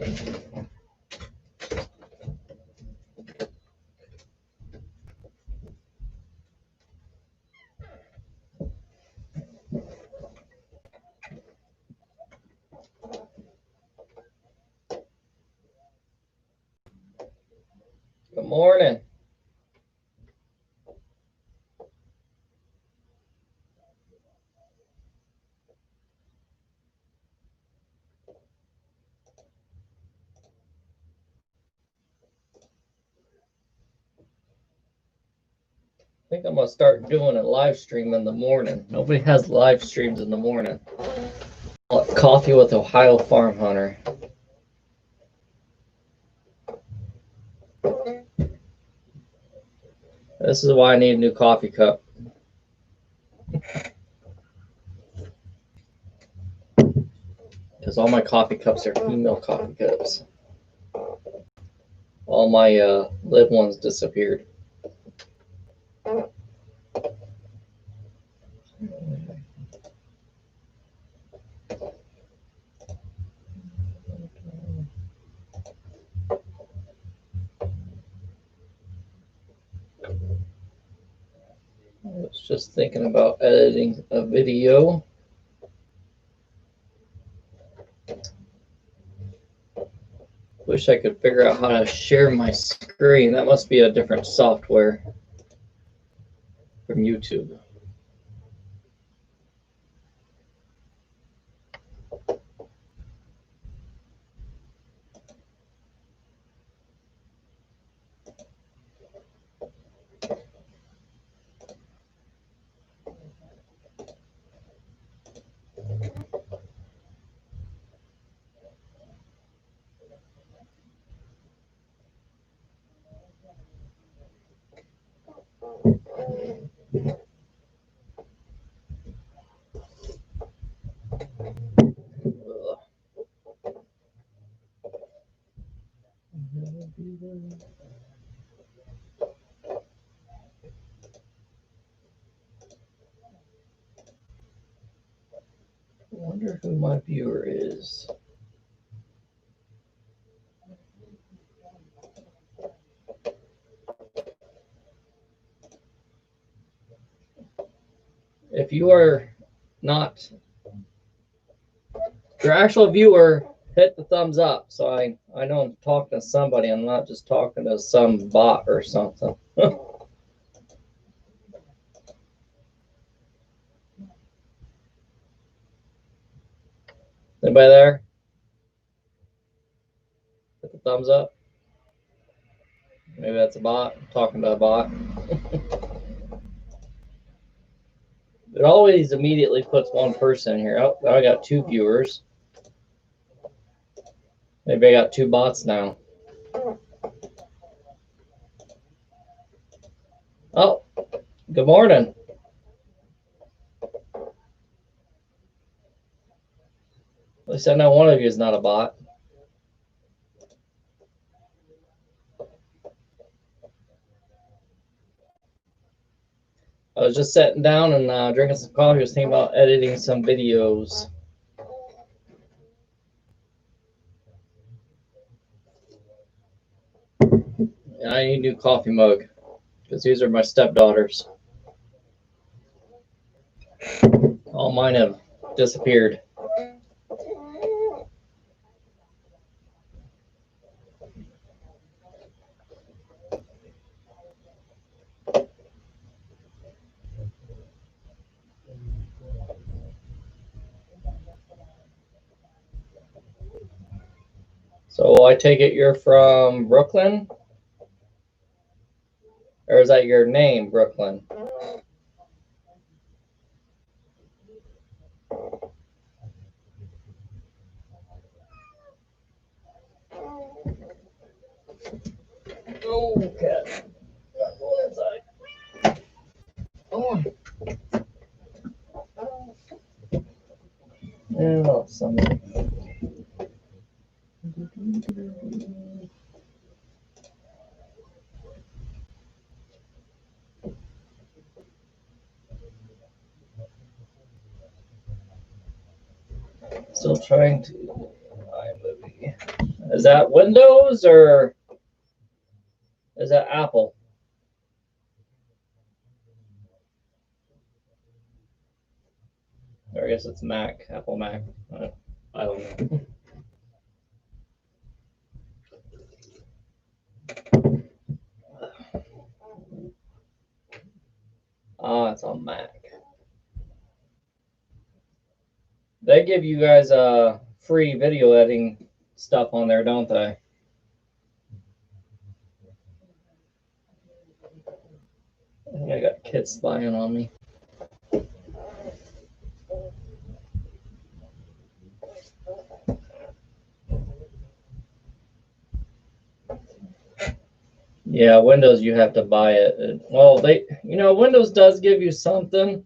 Good morning. I think I'm gonna start doing a live stream in the morning. Nobody has live streams in the morning. Coffee with Ohio Farm Hunter. This is why I need a new coffee cup. Because all my coffee cups are female coffee cups. All my lid ones disappeared. I was just thinking about editing a video. Wish I could figure out how to share my screen. That must be a different software from YouTube. I wonder who my viewer is. If you are not your actual viewer, hit the thumbs up so I know I'm talking to somebody. I'm not just talking to some bot or something. Anybody there? Hit the thumbs up. Maybe that's a bot. I'm talking to a bot. It always immediately puts one person here. Oh, I got 2 viewers. Maybe I got 2 bots now. Oh, good morning. At least I know one of you is not a bot. I was just sitting down and drinking some coffee. I was thinking about editing some videos. And I need a new coffee mug because these are my stepdaughters. All mine have disappeared. So I take it you're from Brooklyn? Or is that your name, Brooklyn? Oh, cat. Not going inside. Oh. Oh, somebody. Still trying to iMovie Is that Windows or is that Apple? Or I guess it's Mac, Apple Mac. I don't know. It's on Mac. They give you guys free video editing stuff on there, don't they? I think I got kids spying on me. Yeah, Windows, you have to buy it. Well, Windows does give you something.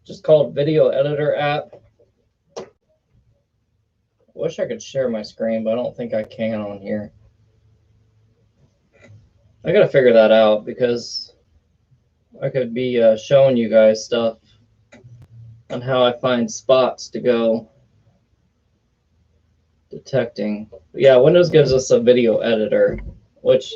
Just called Video Editor app. I wish I could share my screen, but I don't think I can on here. I gotta figure that out because I could be showing you guys stuff on how I find spots to go detecting. But yeah, Windows gives us a video editor, which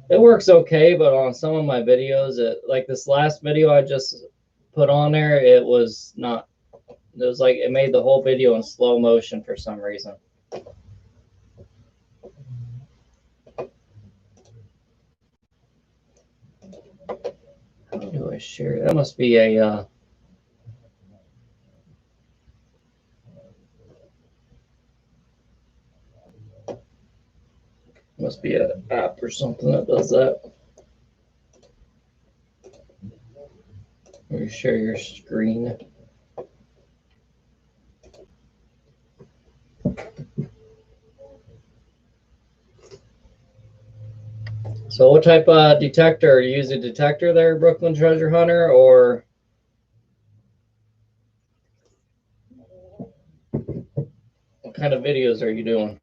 it works okay, but on some of my videos, like this last video I just put on there, it was not. It was like it made the whole video in slow motion for some reason. How do I share? That must be a an app or something that does that. You share your screen. So what type of detector? Are you using a detector there, Brooklyn Treasure Hunter, or what kind of videos are you doing?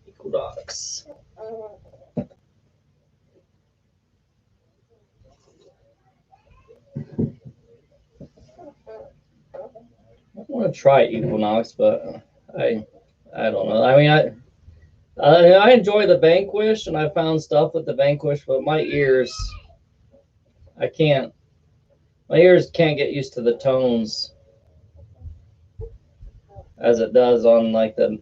Equinox. I want to try Equinox, but I don't know. I mean, I enjoy the Vanquish, and I found stuff with the Vanquish, but my ears, I can't. My ears can't get used to the tones as it does on like the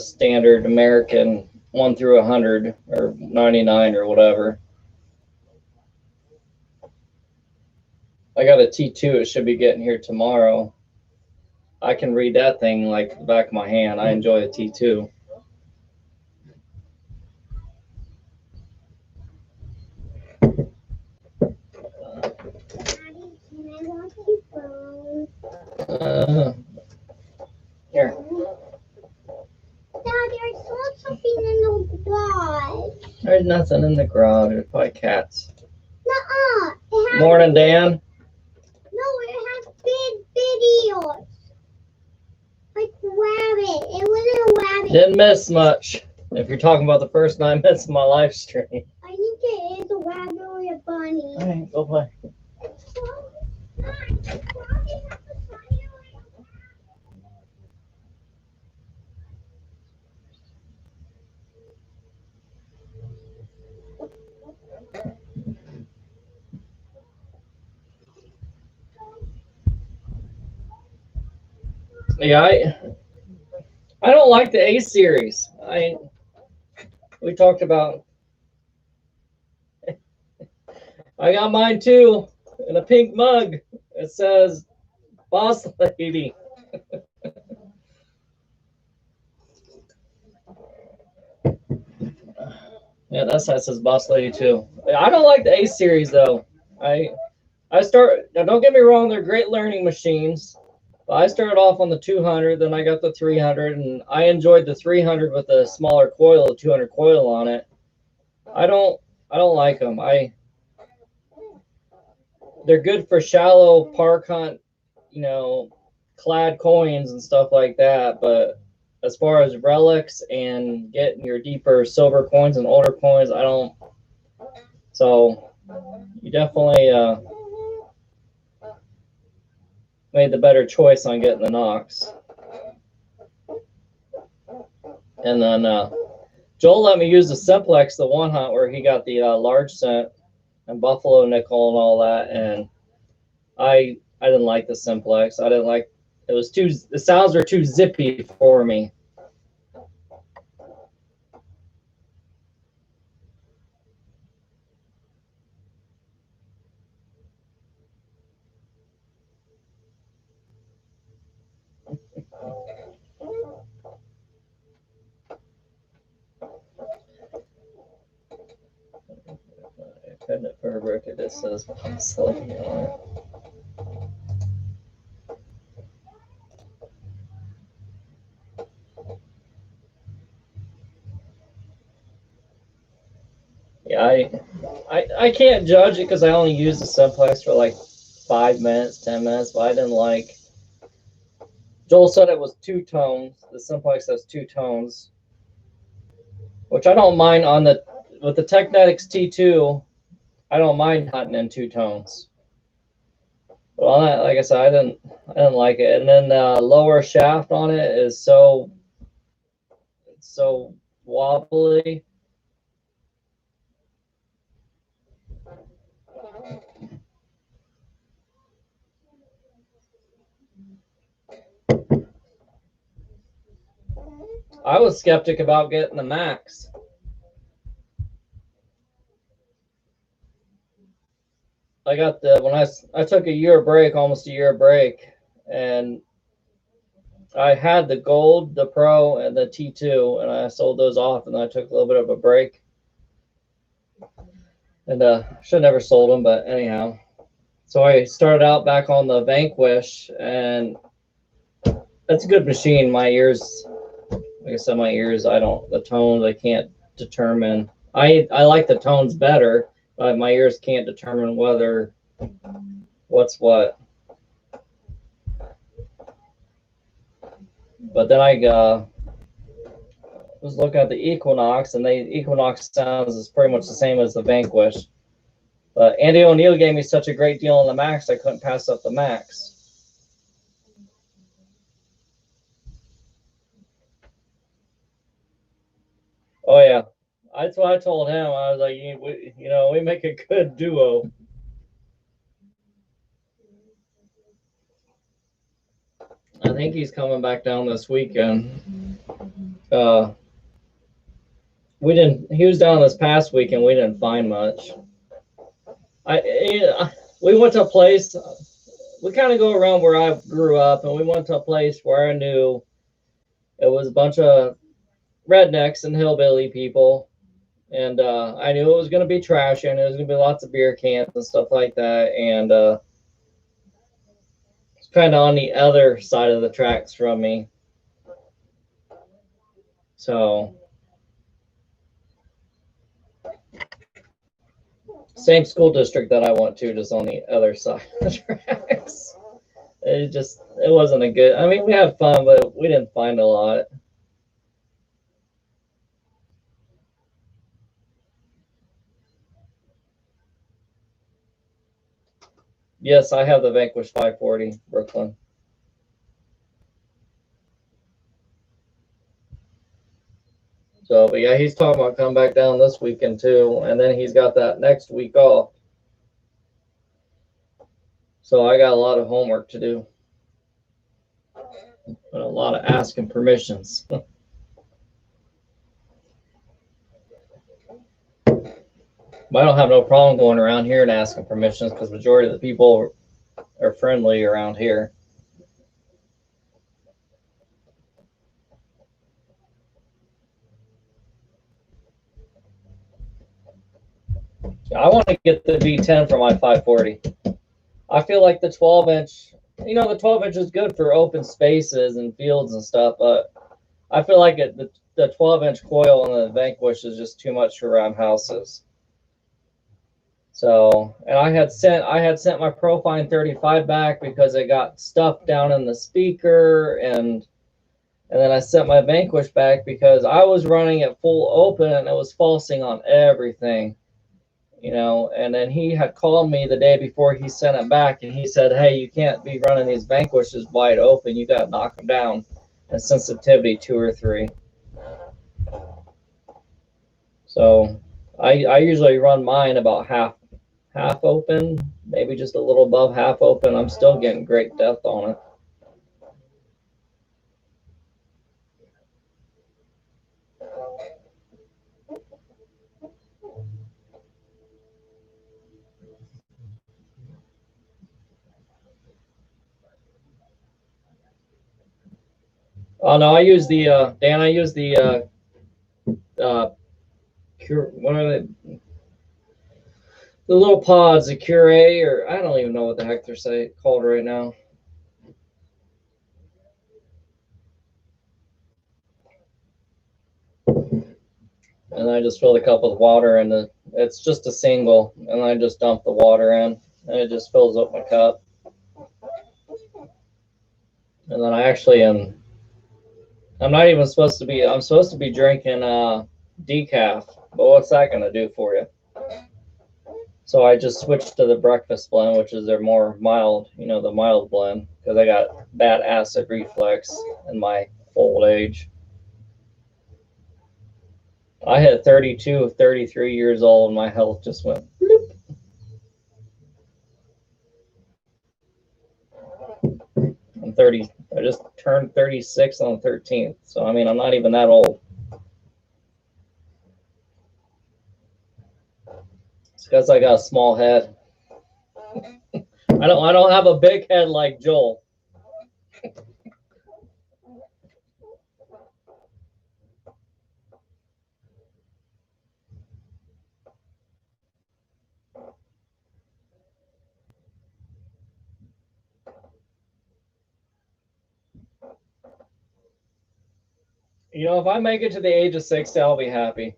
standard American 1 through 100 or 99 or whatever. I got a T2. It should be getting here tomorrow. I can read that thing like the back of my hand. I enjoy a T2. Here. Daddy, I saw something in the garage. There's nothing in the garage. There's probably cats. Nuh-uh. Morning, Dan. No, it has big videos. Like rabbit. It wasn't a rabbit. Didn't miss much. If you're talking about the first 9 minutes of my live stream. I think it is a rabbit or a bunny. All right, go play. Yeah, I don't like the A series. We talked about. I got mine too in a pink mug. It says "Boss Lady." Yeah, that side says "Boss Lady" too. I don't like the A series though. Now don't get me wrong, they're great learning machines. I started off on the 200, then I got the 300, and I enjoyed the 300 with a smaller coil, the 200 coil on it. I don't like them. They're good for shallow park hunt, you know, clad coins and stuff like that. But as far as relics and getting your deeper silver coins and older coins, I don't. So you definitely made the better choice on getting the Knox. And then Joel let me use the Simplex, the one hunt where he got the large cent and buffalo nickel and all that, and I didn't like the Simplex. I didn't like the sounds were too zippy for me. Cabinet for brick, it just says slightly on it. Yeah, I can't judge it because I only used the Simplex for like 5 minutes, 10 minutes, but I didn't like. Joel said it was two tones. The Simplex has two tones, which I don't mind on the with the Technetics T2. I don't mind hunting in two tones. Well, like I said, I didn't like it. And then the lower shaft on it is so wobbly. I was skeptic about getting the Max. I got when I took a year break, almost a year break, and I had the Gold, the Pro, and the T2, and I sold those off, and then I took a little bit of a break. And should have never sold them, but anyhow. So I started out back on the Vanquish, and that's a good machine. My ears, like I said, the tones I can't determine. I like the tones better, but my ears can't determine what's what. But then I was looking at the Equinox, and the Equinox sounds is pretty much the same as the Vanquish. But Andy O'Neill gave me such a great deal on the Max, I couldn't pass up the Max. Oh yeah, that's what I told him. I was like, we make a good duo. I think he's coming back down this weekend. He was down this past weekend. We didn't find much. We went to a place. We kind of go around where I grew up, and we went to a place where I knew it was a bunch of rednecks and hillbilly people, and I knew it was going to be trash, and it was going to be lots of beer cans and stuff like that, and it's kind of on the other side of the tracks from me. So same school district that I went to, just on the other side of the tracks. It wasn't a good. I mean, we had fun, but we didn't find a lot. Yes, I have the Vanquish 540 Brooklyn. So, but yeah, he's talking about coming back down this weekend too, and then he's got that next week off. So I got a lot of homework to do, and a lot of asking permissions. But I don't have no problem going around here and asking permissions because majority of the people are friendly around here. I want to get the V10 for my 540. I feel like the 12-inch you know, the 12-inch is good for open spaces and fields and stuff, but I feel like the 12-inch coil on the Vanquish is just too much around houses. So, and I had sent my Profine 35 back because it got stuffed down in the speaker, and then I sent my Vanquish back because I was running it full open and it was falsing on everything, you know. And then he had called me the day before he sent it back, and he said, "Hey, you can't be running these Vanquishes wide open. You got to knock them down at sensitivity 2 or 3." So I usually run mine about half open, maybe just a little above half open. I'm still getting great depth on it. Oh no, I use the Dan. I use the what are they? The little pods, the Cure, or I don't even know what the heck they're called right now. And I just fill the cup with water, and it's just a single, and I just dump the water in, and it just fills up my cup. And then I actually am. I'm not even supposed to be. I'm supposed to be drinking decaf, but what's that gonna do for you? So I just switched to the breakfast blend, which is their more mild, you know, the mild blend, because I got bad acid reflux in my old age. I hit 32, 33 years old, and my health just went bloop. I'm 30. I just turned 36 on the 13th. So, I mean, I'm not even that old. It's because I got a small head. I don't have a big head like Joel. You know, if I make it to the age of 60, I'll be happy.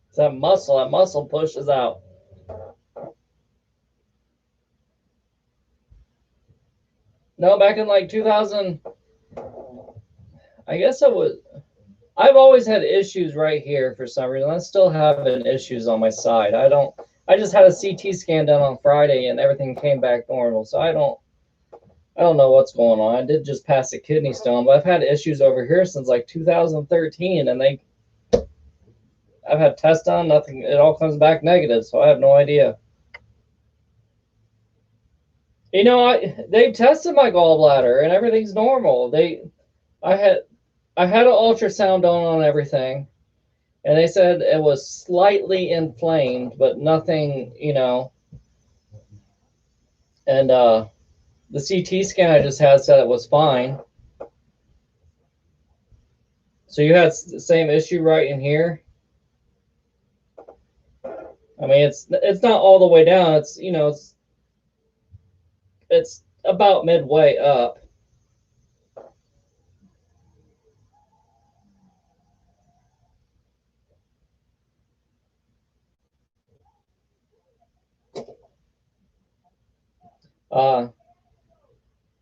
It's that muscle pushes out. No, back in like 2000, I guess I've always had issues right here for some reason. I'm still having issues on my side. I just had a CT scan done on Friday and everything came back normal. So I don't know what's going on. I did just pass a kidney stone, but I've had issues over here since like 2013, and I've had tests done, nothing. It all comes back negative, so I have no idea. You know, they tested my gallbladder and everything's normal. I had an ultrasound done on everything, and they said it was slightly inflamed, but nothing, you know. And the CT scan I just had said it was fine. So you had the same issue right in here. I mean, it's not all the way down. It's, you know, it's about midway up.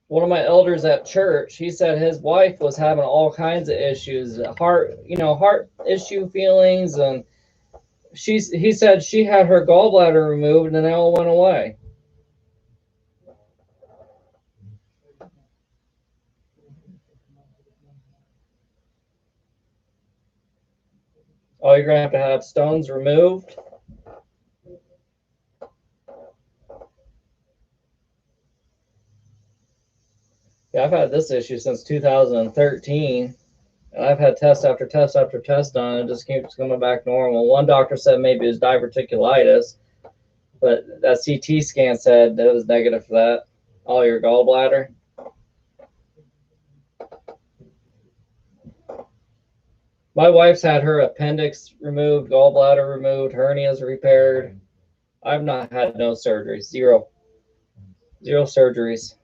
One of my elders at church, he said his wife was having all kinds of issues, heart issue feelings, and he said she had her gallbladder removed and it all went away. Oh, you're gonna have stones removed? Yeah, I've had this issue since 2013, and I've had test after test after test done, and it just keeps coming back normal. One doctor said maybe it was diverticulitis, but that CT scan said it was negative for that. Oh, your gallbladder? My wife's had her appendix removed, gallbladder removed, hernias repaired. I've not had no surgeries. Zero surgeries.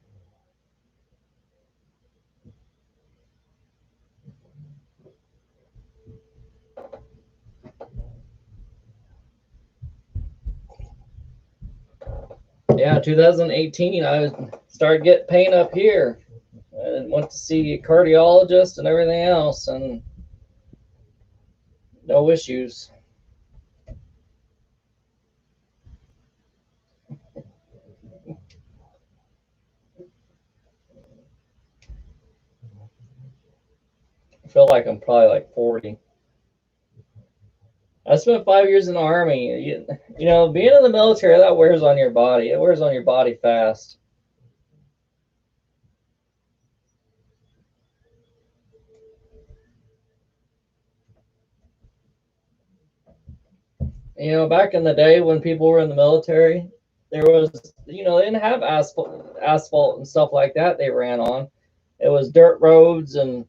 Yeah, 2018, I started getting pain up here. And went to see a cardiologist and everything else, and no issues. I feel like I'm probably like 40. I spent 5 years in the Army. You know, being in the military, that wears on your body. It wears on your body fast. You know, back in the day when people were in the military, there was, you know, they didn't have asphalt and stuff like that they ran on. It was dirt roads, and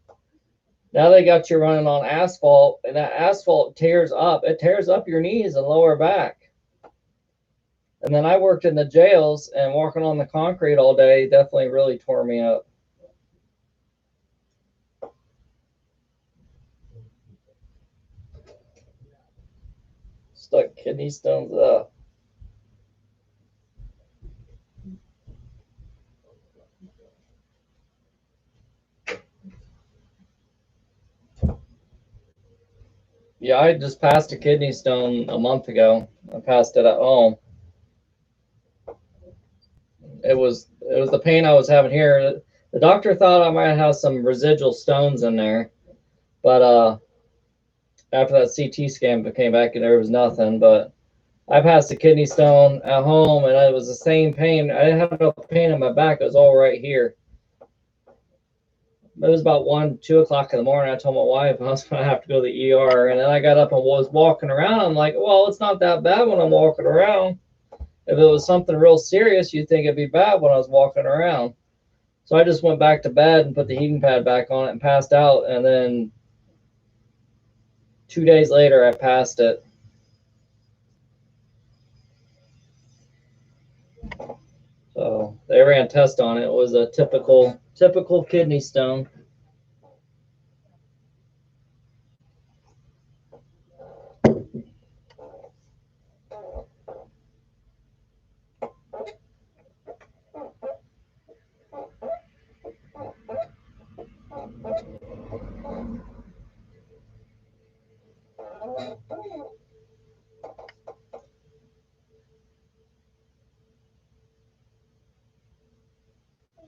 now they got you running on asphalt, and that asphalt tears up. It tears up your knees and lower back. And then I worked in the jails, and walking on the concrete all day definitely really tore me up. Stuck kidney stones up. Yeah, I just passed a kidney stone a month ago. I passed it at home. It was the pain I was having here. The doctor thought I might have some residual stones in there, but after that CT scan came back and there was nothing. But I passed a kidney stone at home, and it was the same pain. I didn't have no pain in my back. It was all right here. It was about 1, 2 o'clock in the morning. I told my wife I was going to have to go to the ER, and then I got up and was walking around. I'm like, well, it's not that bad when I'm walking around. If it was something real serious, you'd think it'd be bad when I was walking around. So I just went back to bed and put the heating pad back on it and passed out. And then 2 days later, I passed it. So they ran a test on it. It was a typical kidney stone.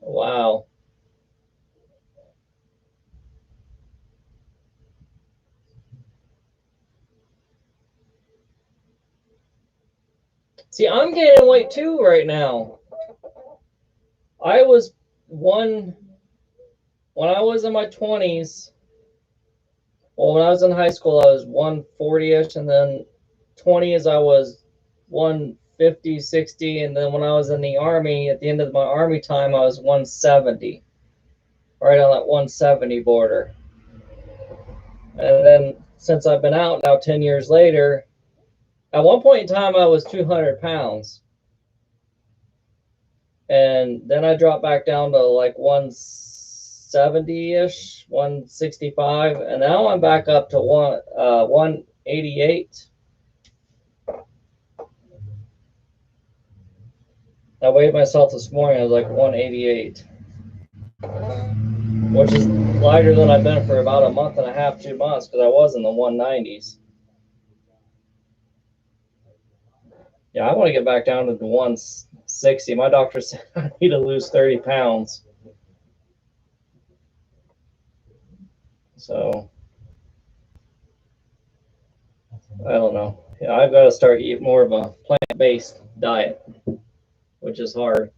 Wow. See, I'm gaining weight too right now. I was one when I was in my 20s. Well, when I was in high school, I was 140-ish, and then 20s, I was 150, 60, and then when I was in the Army, at the end of my Army time, I was 170, right on that 170 border. And then since I've been out now 10 years later, at one point in time, I was 200 pounds. And then I dropped back down to like 170-ish, 165, and now I'm back up to 188. I weighed myself this morning. I was like 188, which is lighter than I've been for about a month and a half, 2 months, because I was in the 190s. Yeah, I want to get back down to the 160. My doctor said I need to lose 30 pounds. So I don't know. Yeah, I've got to start eating more of a plant-based diet, which is hard.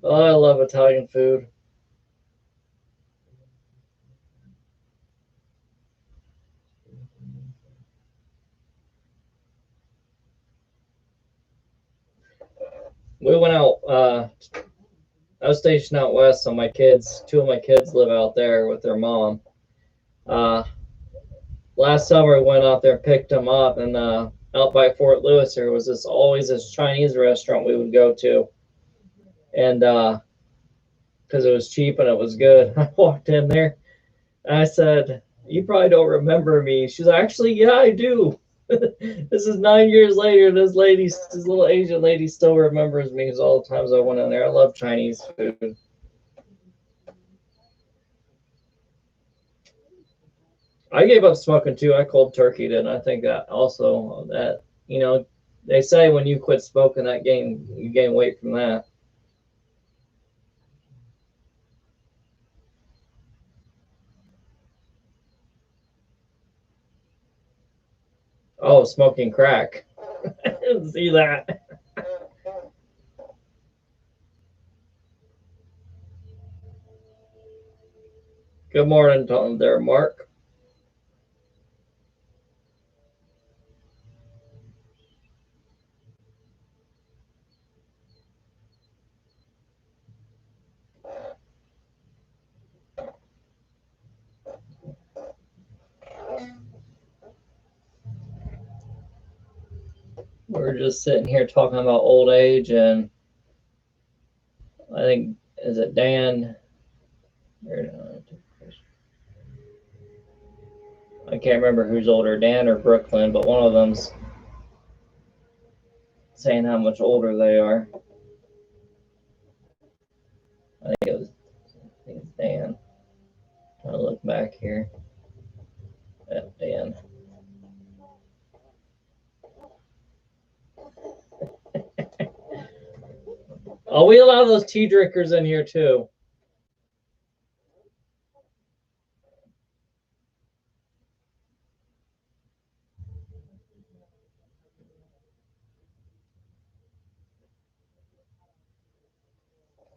Oh, I love Italian food. We went out. I was stationed out west, so two of my kids live out there with their mom. Uh, Last summer, we went out there, picked them up, and out by Fort Lewis, there was always this Chinese restaurant we would go to, and because it was cheap and it was good, I walked in there and I said, "You probably don't remember me." She's like, "Actually, yeah, I do." This is 9 years later. This little Asian lady still remembers me because all the times I went in there. I love Chinese food. I gave up smoking too. I cold turkeyed it. And I think that also that they say when you quit smoking, you gain weight from that. Oh, smoking crack. I didn't see that. Good morning, Tom there, Mark. We're just sitting here talking about old age, and I think is it Dan? I can't remember who's older, Dan or Brooklyn, but one of them's saying how much older they are. I think it's Dan. Trying to look back here. Dan. Oh, we allow those tea drinkers in here too.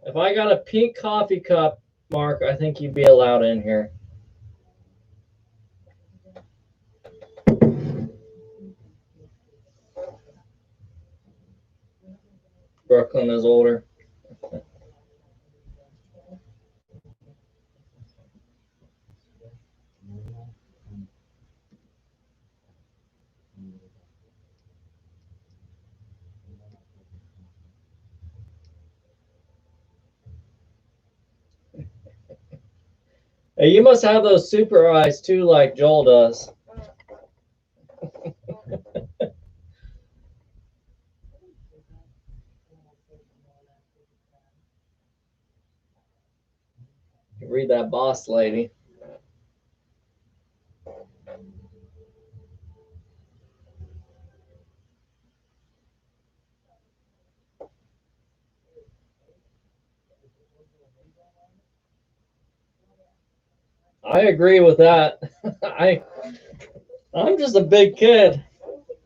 If I got a pink coffee cup, Mark, I think you'd be allowed in here. Brooklyn is older. Hey, you must have those super eyes too, like Joel does. You read that boss lady. I agree with that. I'm just a big kid.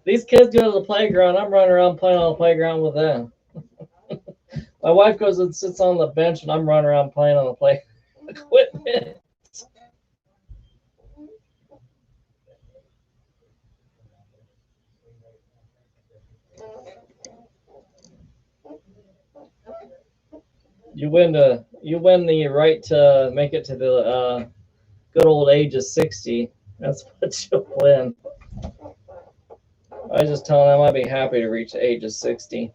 These kids go to the playground. I'm running around playing on the playground with them. My wife goes and sits on the bench, and I'm running around playing on the play equipment. You win the right to make it to the good old age of 60. That's what you'll win. I was just telling them I'd be happy to reach the age of 60.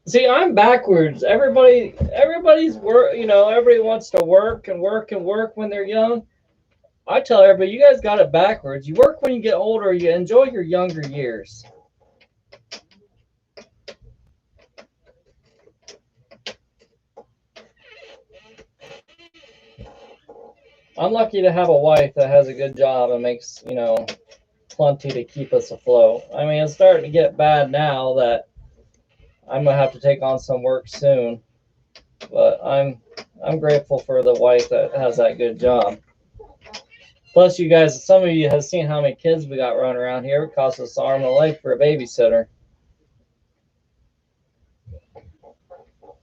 See, I'm backwards. Everybody's work. Everybody wants to work and work and work when they're young. I tell everybody, you guys got it backwards. You work when you get older. You enjoy your younger years. I'm lucky to have a wife that has a good job and makes plenty to keep us afloat. I mean, it's starting to get bad now that I'm gonna have to take on some work soon. But I'm grateful for the wife that has that good job. Plus, you guys, some of you have seen how many kids we got running around here. It costs us an arm and a leg for a babysitter.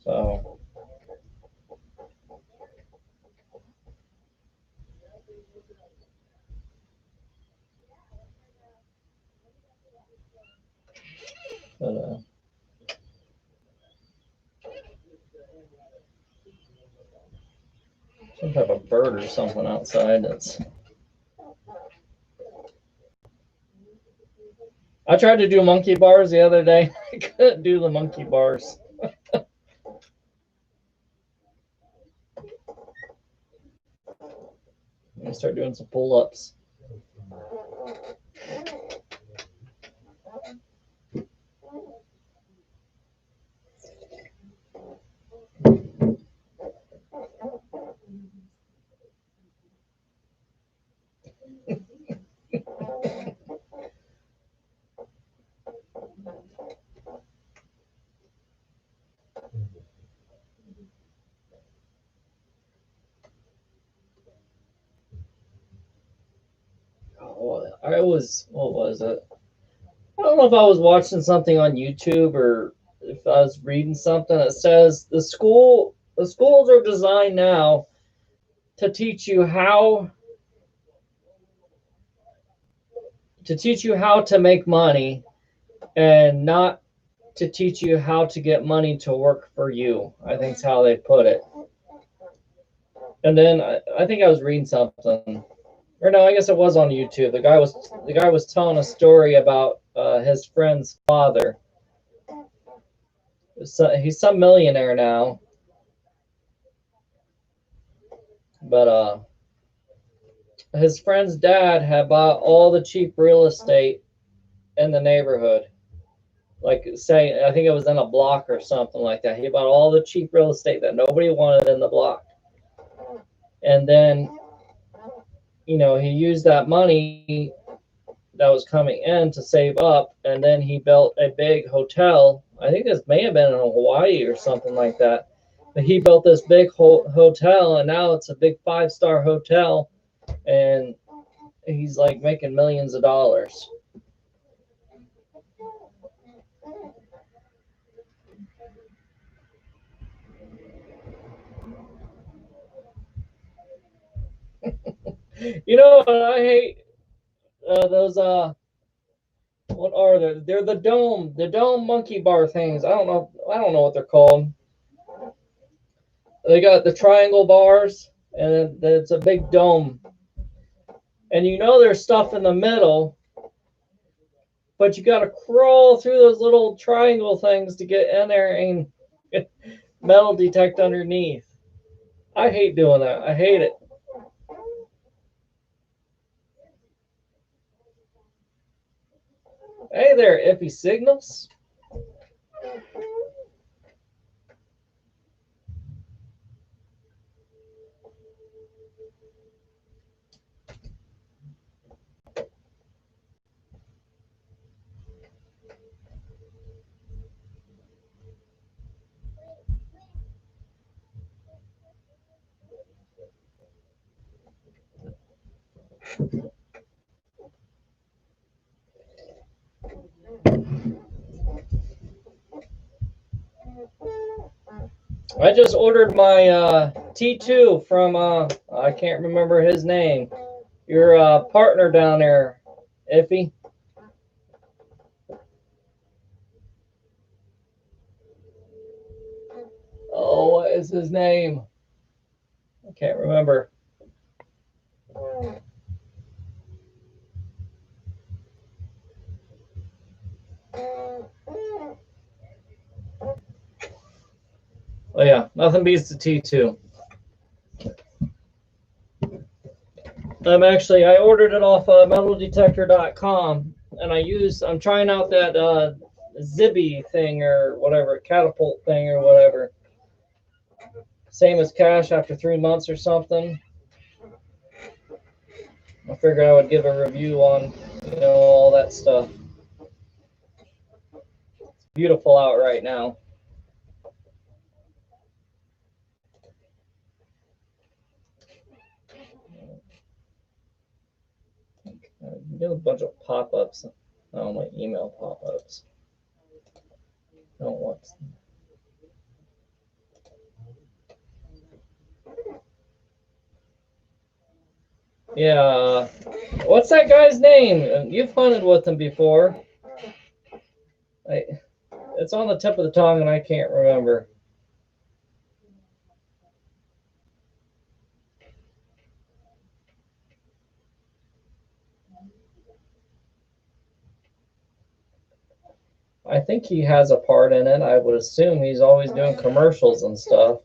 So, but, some type of bird or something outside. I tried to do monkey bars the other day. I couldn't do the monkey bars. I'm gonna start doing some pull-ups. What was it? I don't know if I was watching something on YouTube or if I was reading something that says the schools are designed now to teach you how to make money and not to teach you how to get money to work for you. I think that's how they put it. And then I think I was reading something, or no, I guess it was on YouTube. The guy was telling a story about his friend's father. So he's some millionaire now, but his friend's dad had bought all the cheap real estate in the neighborhood. Like, say, I think it was in a block or something like that. He bought all the cheap real estate that nobody wanted in the block. And then, he used that money that was coming in to save up. And then he built a big hotel. I think this may have been in Hawaii or something like that. But he built this big hotel, and now it's a big 5-star hotel. And he's like making millions of dollars. I hate those what are they? They're the dome monkey bar things. I don't know what they're called. They got the triangle bars, and it's a big dome. And there's stuff in the middle, but you got to crawl through those little triangle things to get in there and metal detect underneath. I hate doing that. I hate it. Hey there, iffy signals. I just ordered my T2 from I can't remember his name. Your partner down there, Iffy. Oh, what is his name? I can't remember. Oh yeah, nothing beats the T2. I ordered it off metaldetector.com, and I'm trying out that Zibby thing or whatever, catapult thing or whatever. Same as cash after 3 months or something. I figured I would give a review on, all that stuff. It's beautiful out right now. I do a bunch of pop-ups. Oh, my email pop-ups. I don't want. Yeah. What's that guy's name? You've hunted with him before. It's on the tip of the tongue, and I can't remember. I think he has a part in it. I would assume he's always doing commercials and stuff.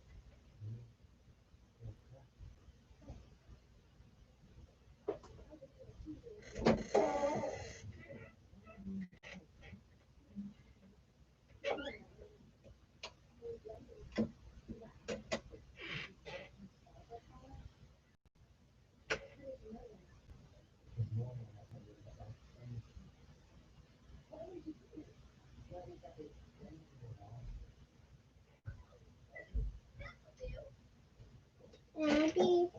Daddy,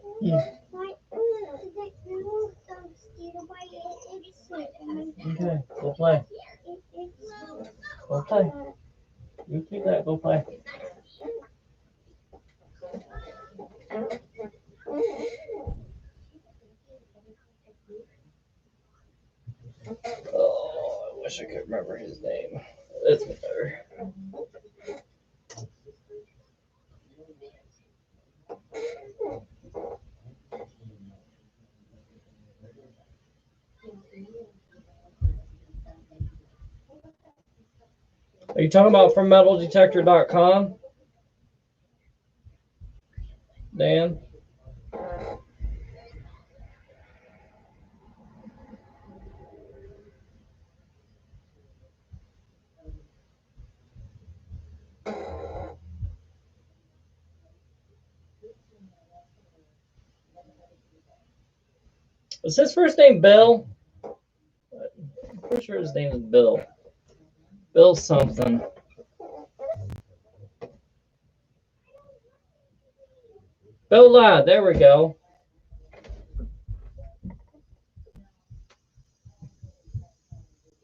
Okay, go play. Go play. You keep that. Go play. Oh, I wish I could remember his name. It's better. Are you talking about from metaldetector.com? Dan? Is his first name Bill? I'm pretty sure his name is Bill. Bill something. Bill Ladd, there we go.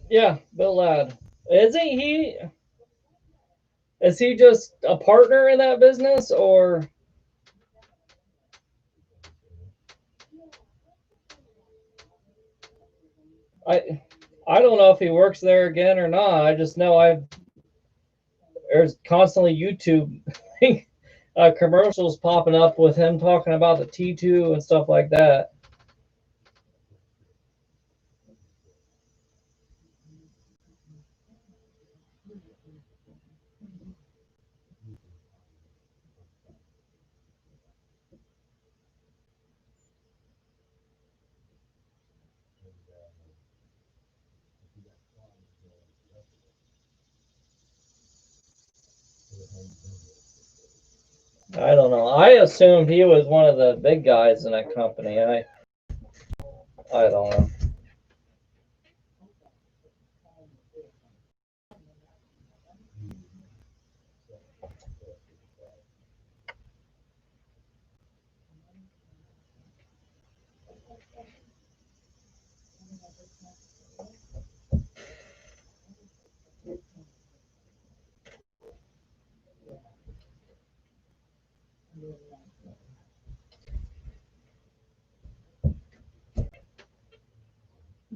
Yeah, Bill Ladd. Is he just a partner in that business, or I don't know if he works there again or not. I just know there's constantly YouTube commercials popping up with him talking about the T2 and stuff like that. I don't know. I assumed he was one of the big guys in that company. I don't know.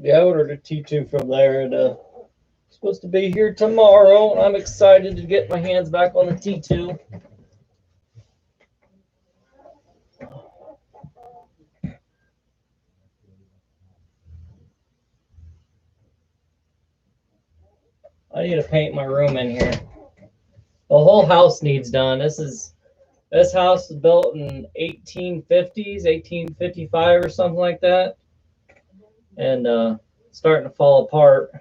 Yeah, I ordered a T2 from there, and supposed to be here tomorrow. I'm excited to get my hands back on the T2. I need to paint my room in here. The whole house needs done. This house was built in 1850s, 1855 or something like that, and starting to fall apart.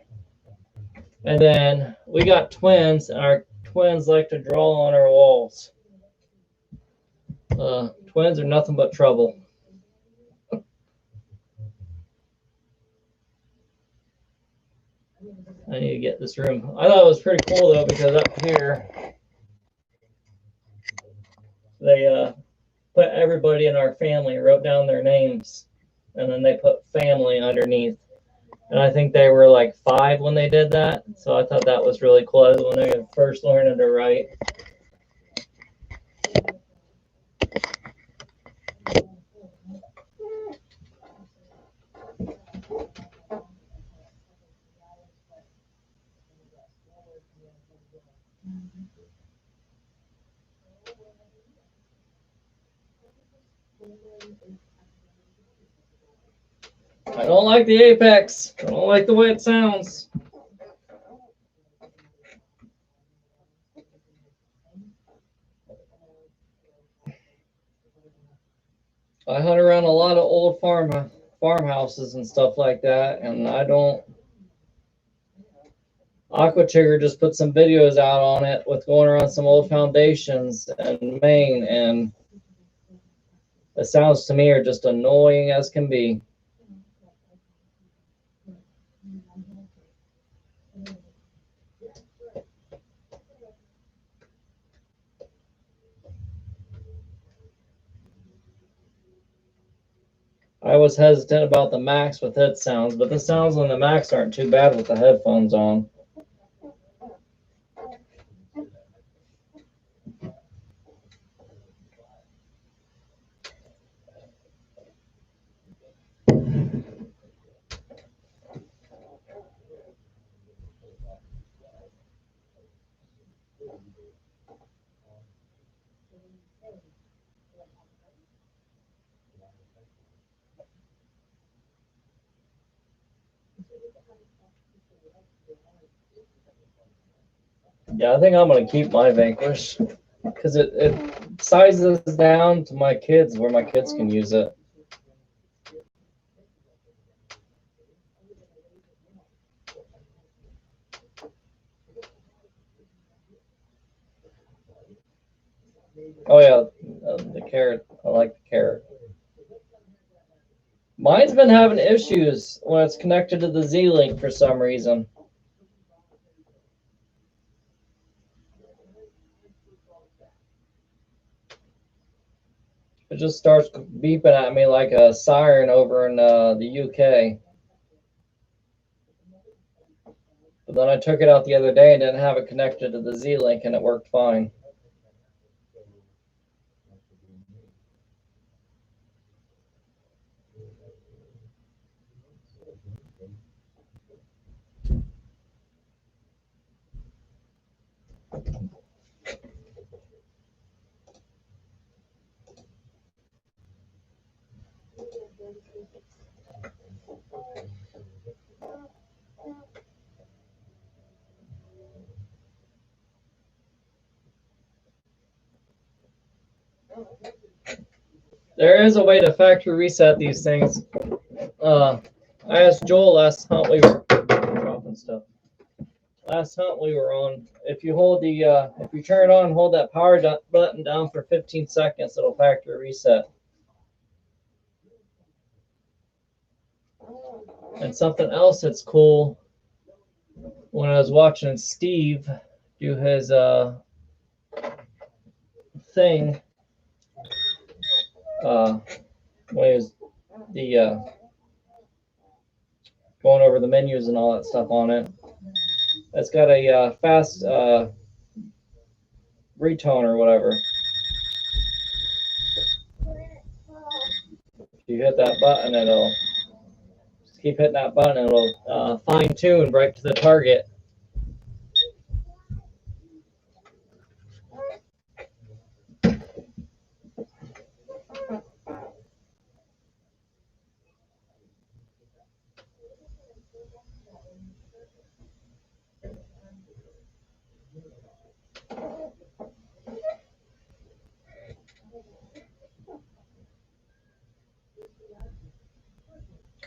And then we got twins, and our twins like to draw on our walls. Twins are nothing but trouble. I need to get this room. I thought it was pretty cool though, because up here they put everybody in our family, wrote down their names, and then they put family underneath. And I think they were like 5 when they did that. So I thought that was really cool. When they were first learning to write. I don't like the apex. I don't like the way it sounds. I hunt around a lot of old farmhouses and stuff like that, and I don't. Aqua Trigger just put some videos out on it with going around some old foundations in Maine, and the sounds to me are just annoying as can be. I was hesitant about the Max with head sounds, but the sounds on the Max aren't too bad with the headphones on. Yeah, I think I'm gonna keep my Vanquish because it sizes down to my kids where my kids can use it. Oh yeah, the carrot. I like the carrot. Mine's been having issues when it's connected to the Z-Link for some reason. It just starts beeping at me like a siren over in the UK. But then I took it out the other day and didn't have it connected to the Z-Link, and it worked fine. There is a way to factory reset these things. I asked Joel last hunt we were dropping stuff. Last hunt we were on, if you hold the if you turn it on, hold that power button down for 15 seconds, it'll factory reset. And something else that's cool, when I was watching Steve do his thing, when he was the going over the menus and all that stuff on it, it's got a fast retone or whatever. If you hit that button, it'll just keep hitting that button, and it'll fine tune right to the target.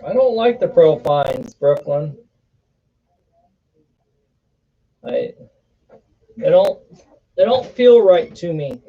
I don't like the Profines, Brooklyn. I they don't feel right to me.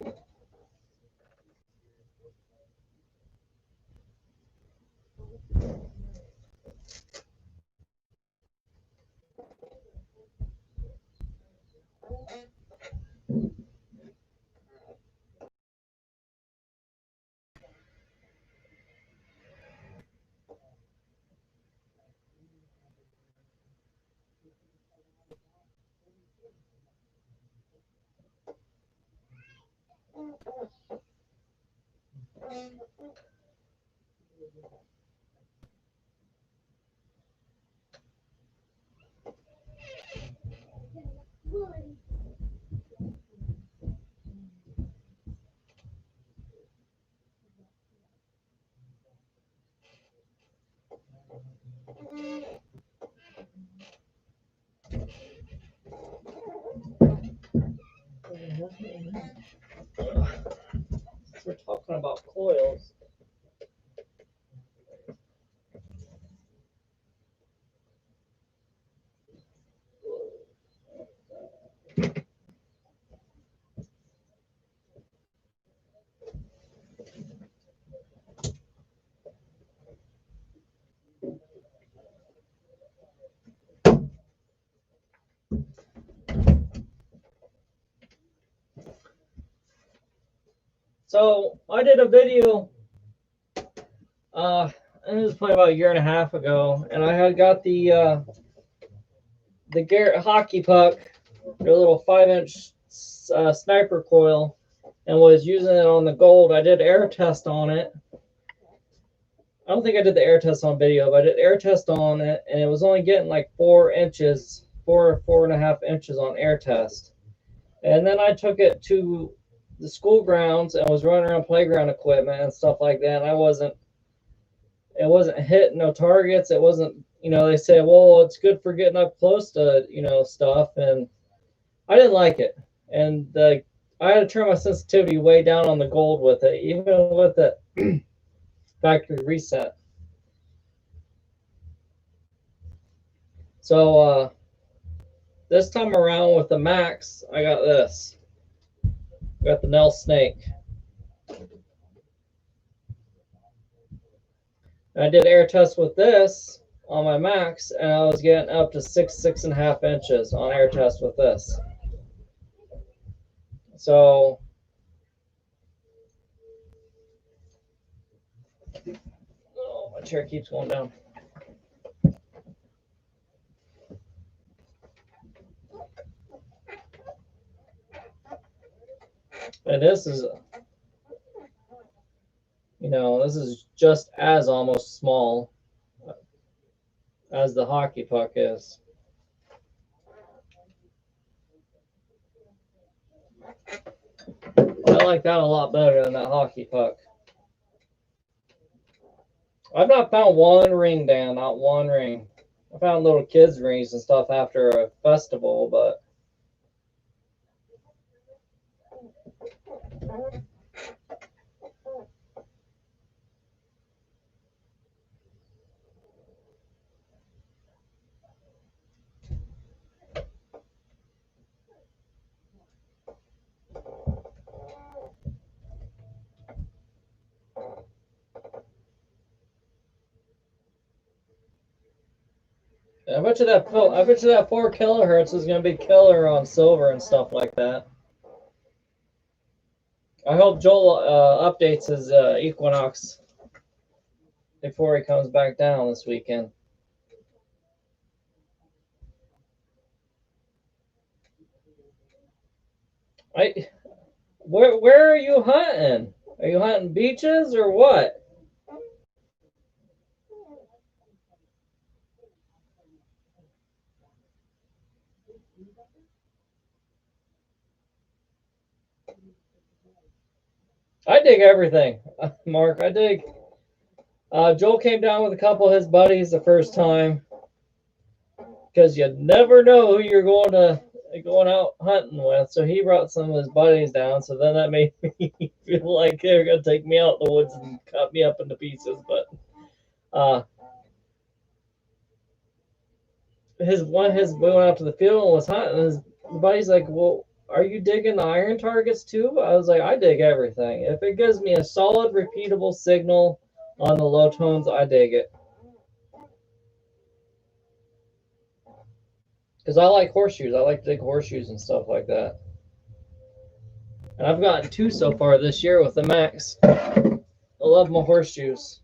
We're talking about coils. So I did a video, and it was probably about a year and a half ago, and I had got the Garrett hockey puck, the little 5-inch sniper coil, and was using it on the gold. I did air test on it. I don't think I did the air test on video, but I did air test on it, and it was only getting like 4 inches, 4.5 inches on air test. And then I took it to the school grounds and was running around playground equipment and stuff like that. And it wasn't hitting no targets. It wasn't, they say, well, it's good for getting up close to, stuff. And I didn't like it. And I had to turn my sensitivity way down on the gold with it, even with the factory reset. So this time around with the Max, I got this. I got the Nell Snake. I did air test with this on my Max, and I was getting up to 6.5 inches on air test with this. So my chair keeps going down. And this is, this is just as almost small as the hockey puck is. I like that a lot better than that hockey puck. I've not found one ring, Dan, not one ring. I found little kids' rings and stuff after a festival, but I bet you that 4 kilohertz is going to be killer on silver and stuff like that. I hope Joel updates his Equinox before he comes back down this weekend. Where are you hunting? Are you hunting beaches or what? I dig everything, Mark. I dig. Joel came down with a couple of his buddies the first time, because you never know who you're going out hunting with. So he brought some of his buddies down. So then that made me feel like they're gonna take me out in the woods and cut me up into pieces. But we went out to the field and was hunting. And his buddy's like, "Well, are you digging the iron targets too?" I was like, "I dig everything. If it gives me a solid, repeatable signal on the low tones, I dig it." Because I like horseshoes. I like to dig horseshoes and stuff like that. And I've gotten 2 so far this year with the Max. I love my horseshoes.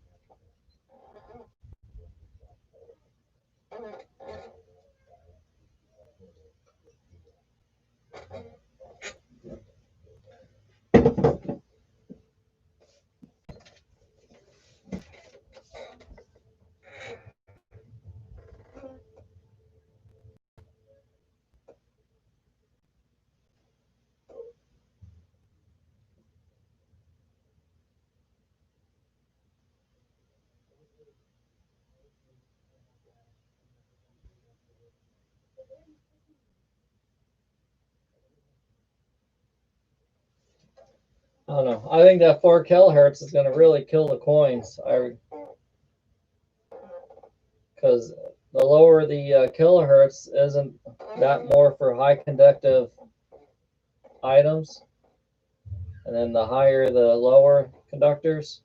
I don't know. I think that 4 kilohertz is going to really kill the coins. Because the lower the kilohertz, isn't that more for high conductive items? And then the higher the lower conductors.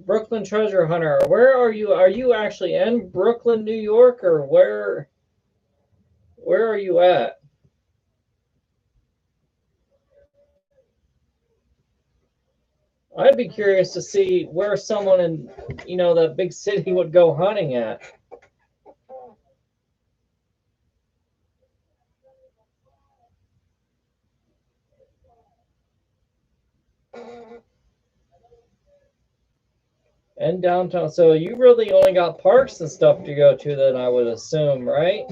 Brooklyn Treasure Hunter, where are you? Are you actually in Brooklyn, New York, or where are you at? I'd be curious to see where someone in, that big city would go hunting at. In downtown. So you really only got parks and stuff to go to, then I would assume, right?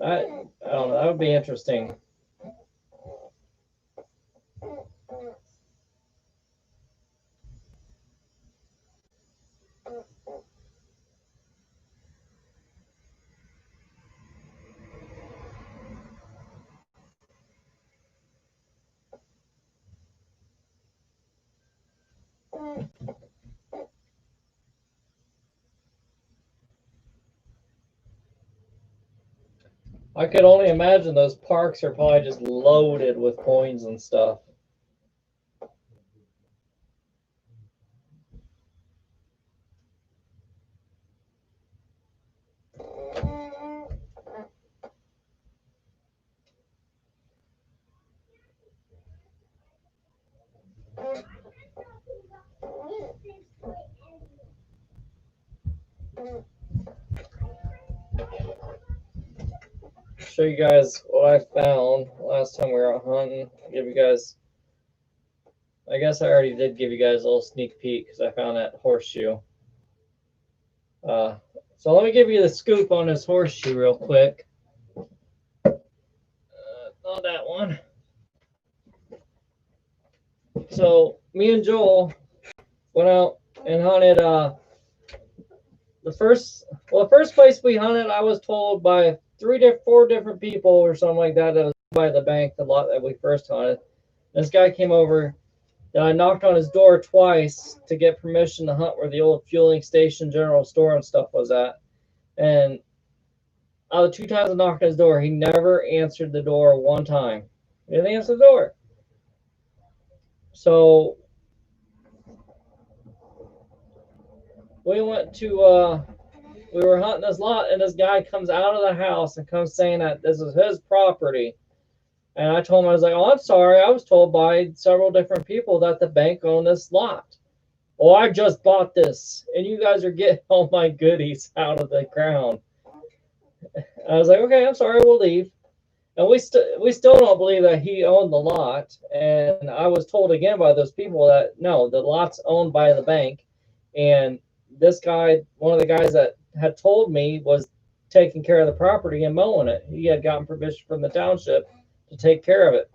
I don't know. That would be interesting. I could only imagine those parks are probably just loaded with coins and stuff. Show you guys what I found last time we were out hunting. Give you guys, I guess I already did give you guys a little sneak peek because I found that horseshoe. So let me give you the scoop on this horseshoe real quick. Not that one. So me and Joel went out and hunted. The first place we hunted, I was told by 4 different people or something like that was by the bank, the lot that we first hunted. This guy came over, and I knocked on his door twice to get permission to hunt where the old fueling station, general store, and stuff was at. And out of the 2 times I knocked on his door, he never answered the door one time. He didn't answer the door. So we went to we were hunting this lot, and this guy comes out of the house and comes saying that this is his property. And I told him, I was like, oh, I'm sorry. I was told by several different people that the bank owned this lot. Oh, I just bought this, and you guys are getting all my goodies out of the ground. I was like, okay, I'm sorry, we'll leave. And we still don't believe that he owned the lot. And I was told again by those people that no, the lot's owned by the bank. And this guy, one of the guys that had told me, was taking care of the property and mowing it. He had gotten permission from the township to take care of it.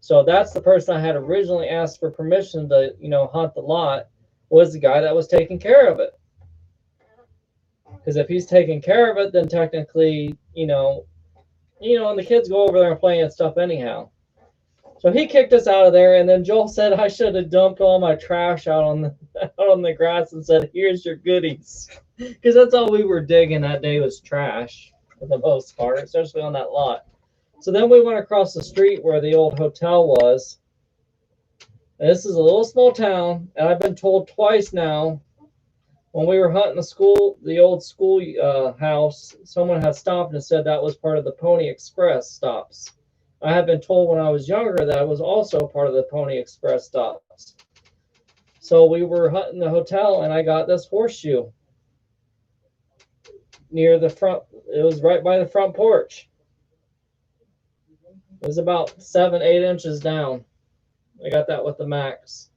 So that's the person I had originally asked for permission to, hunt the lot, was the guy that was taking care of it. Because if he's taking care of it, then technically, and the kids go over there and play and stuff anyhow. So he kicked us out of there, and then Joel said I should have dumped all my trash out on the grass and said, "Here's your goodies," because that's all we were digging that day was trash for the most part, especially on that lot. So then we went across the street where the old hotel was. And this is a little small town, and I've been told twice now. When we were hunting the old school house, someone had stopped and said that was part of the Pony Express stops. I had been told when I was younger that it was also part of the Pony Express stops. So we were hunting the hotel, and I got this horseshoe near the front. It was right by the front porch. It was about 7-8 inches down. I got that with the max.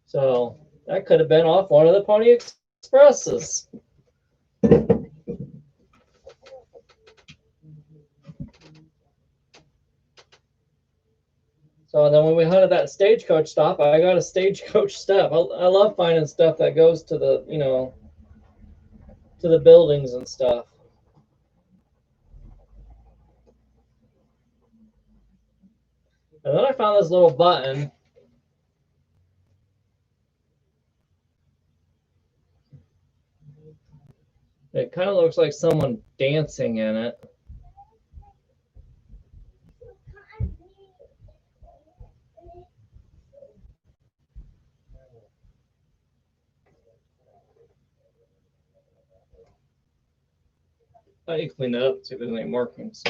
So that could have been off one of the Pony Expresses. So then when we hunted that stagecoach stop, I got a stagecoach step. I love finding stuff that goes to the, to the buildings and stuff. And then I found this little button. It kind of looks like someone dancing in it. I need to clean it up, see if there's any markings.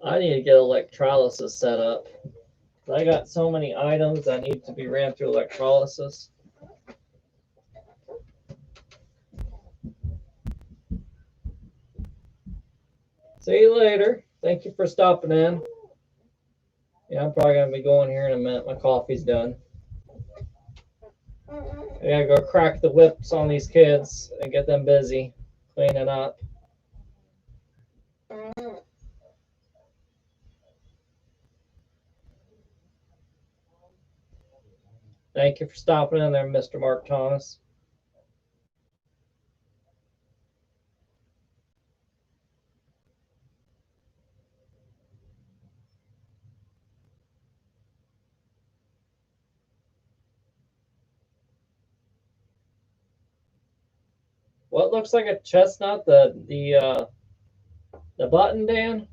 I need to get electrolysis set up. I got so many items that need to be ran through electrolysis. See you later. Thank you for stopping in. Yeah, I'm probably going to be going here in a minute. My coffee's done. I gotta go crack the whips on these kids and get them busy cleaning up. Thank you for stopping in there, Mr. Mark Thomas. What looks like a chestnut? The button, Dan?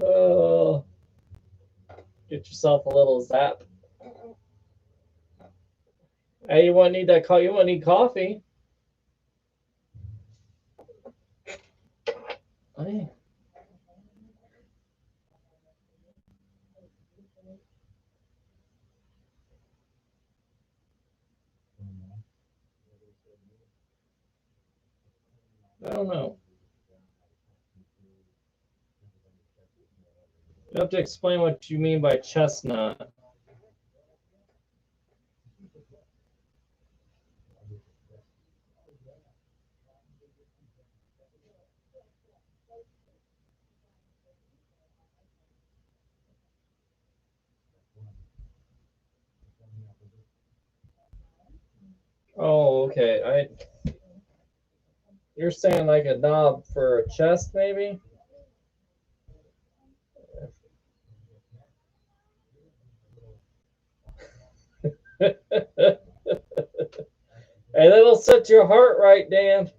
Oh, get yourself a little zap. Hey, you won't need that call. You won't need coffee. Hey. I don't know. You have to explain what you mean by chestnut. Oh, okay. You're saying like a knob for a chest, maybe? And it'll set your heart right, Dan.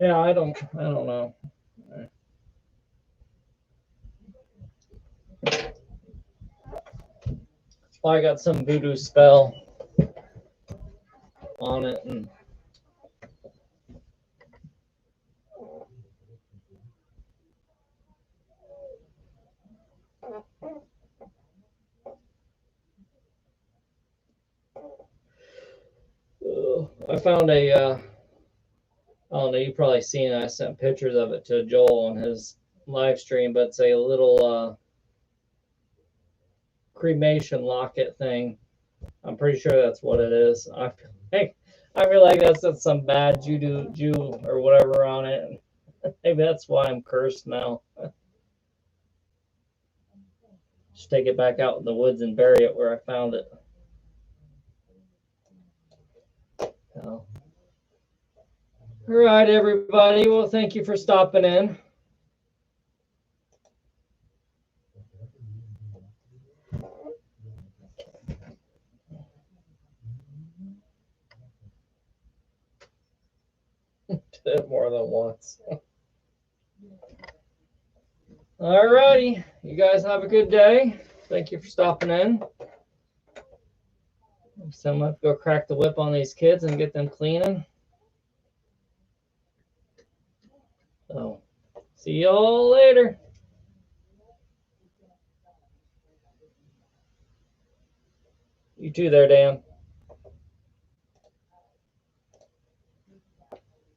Yeah, I don't know. I got some voodoo spell on it, and I found a. I don't know. You probably seen it. I sent pictures of it to Joel on his live stream, but it's a little cremation locket thing. I'm pretty sure that's what it is. I feel like that's some bad Jew or whatever on it. Maybe that's why I'm cursed now. Just take it back out in the woods and bury it where I found it. So. All right, everybody. Well, thank you for stopping in. Did it more than once. All righty. You guys have a good day. Thank you for stopping in. So I'm going to go crack the whip on these kids and get them cleaning. So, see y'all later. You too there, Dan.